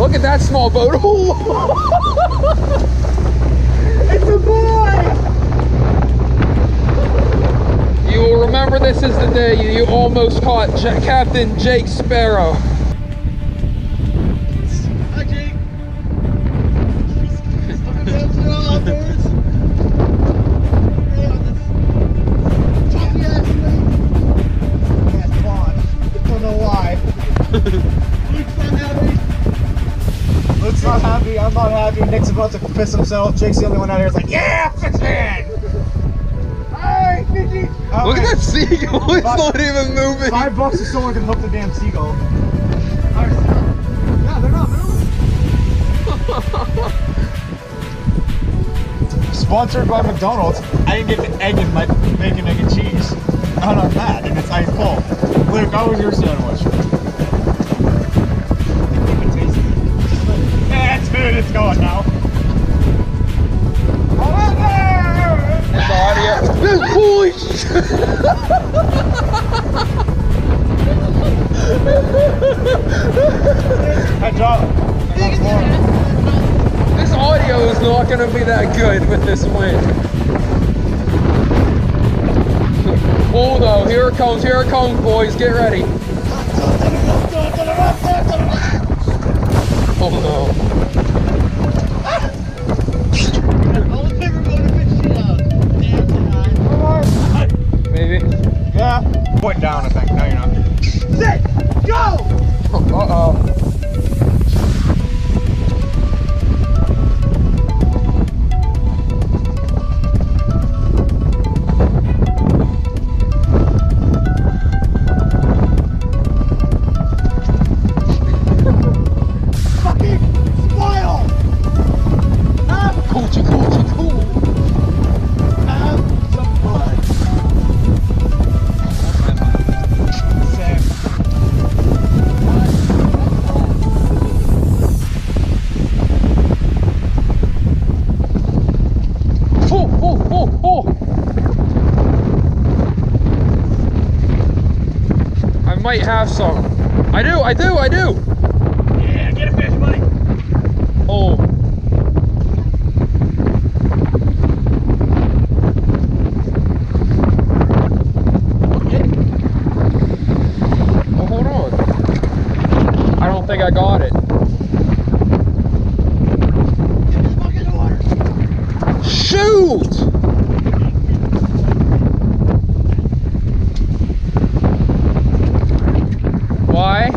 Look at that small boat. It's a boy! You will remember this is the day you almost caught Captain Jake Sparrow. Hi, Jake. Look at those little outdoors. Yes, Vaughn. Don't know why. Luke's not happy. Luke's not happy. I'm not happy. Nick's about to piss himself. Jake's the only one out here that's like, yeah, fishing! Hey, Fiji! Look at that seagull. It's not even moving. $5 if someone can hook the damn seagull. Yeah, they're not moving. Sponsored by McDonald's. I didn't get the egg in my bacon, egg, and cheese. Not on that, and it's ice cold. Luke, how was your sandwich? Yeah, dude, it's going now. It's audio. Holy shit. Hey, John. This audio is not going to be that good with this wind. Oh no, here it comes, boys, get ready. Oh no. Maybe. Yeah. Point down, I think. No, you're not. Sit! Go! Uh-oh. Fucking smile! Cool. Have some fun. Sam. Oh. I might have some. I do. Yeah, get a fish, buddy. Oh. Oh, hold on. I don't think I got it. Get this bucket in the water. Shoot! Why?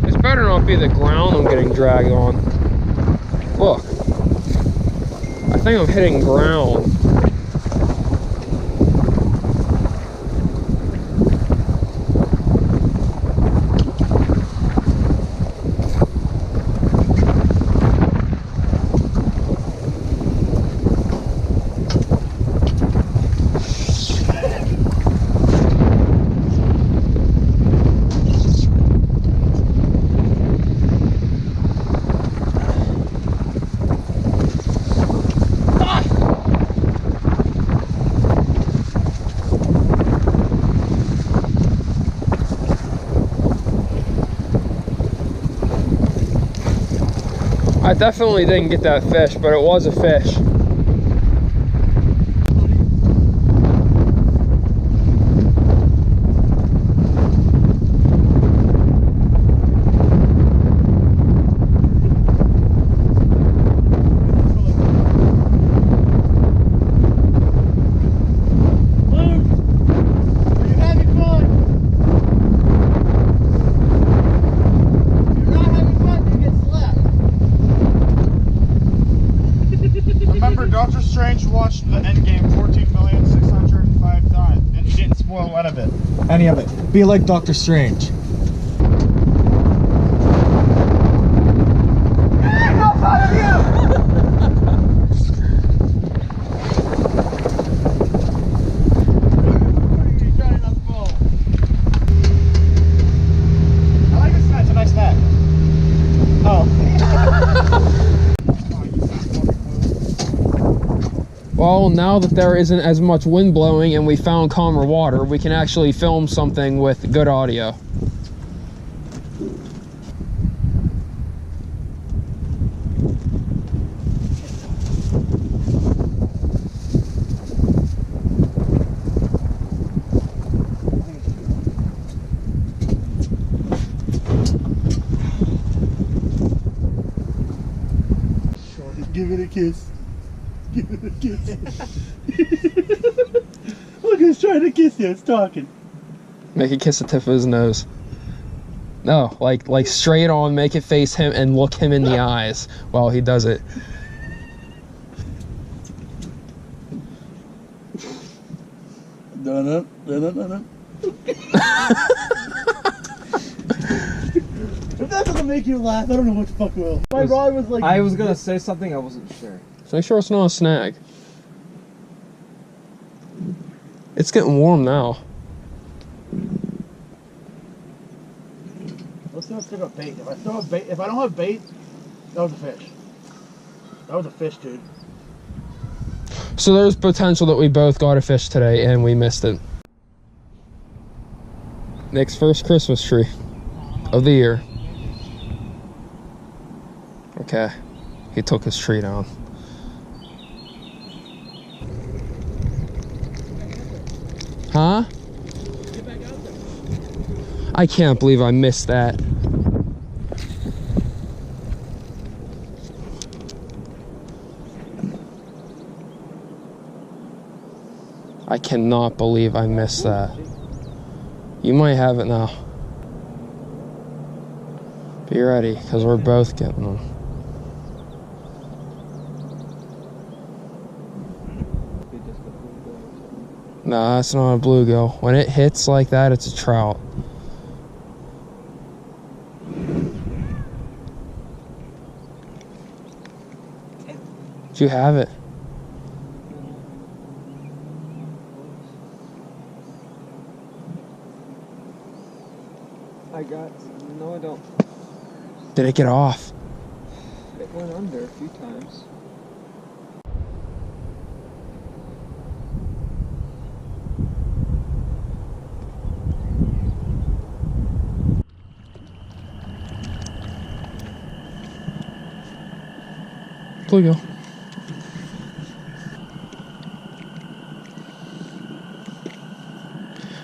This better not be the ground I'm getting dragged on. Look. I think I'm hitting ground. I definitely didn't get that fish, but it was a fish. Doctor Strange watched the Endgame 14,605 times, and he didn't spoil any of it. Be like Doctor Strange. No fun of you! I like this net. It's a nice net. Oh. Well, Well, now that there isn't as much wind blowing and we found calmer water, we can actually film something with good audio. Give it a kiss. Give it a kiss. Look, he's trying to kiss you. It's talking. Make it kiss the tip of his nose. No, like straight on, make it face him and look him in the eyes while he does it. Dun dun. If that doesn't make you laugh, I don't know what the fuck will. My rod was like... I was gonna say something, I wasn't sure. So make sure it's not a snag. It's getting warm now. Let's see if I still got bait. If I don't have bait, that was a fish. That was a fish, dude. So there's potential that we both got a fish today and we missed it. Nick's first Christmas tree of the year. Okay, he took his tree down. Huh? Get back out there. I can't believe I missed that. I cannot believe I missed that. You might have it now. Be ready, because we're both getting them. No, that's not a bluegill. When it hits like that, it's a trout. Did you have it? I got... No, I don't. Did it get off? It went under a few times. Bluegill.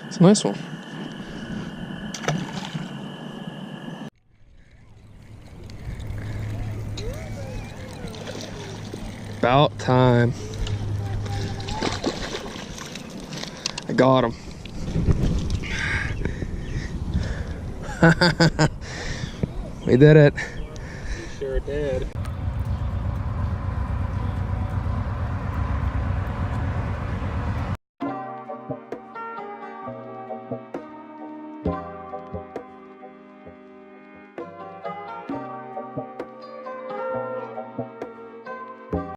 It's a nice one. About time. I got him. We did it. Sure did.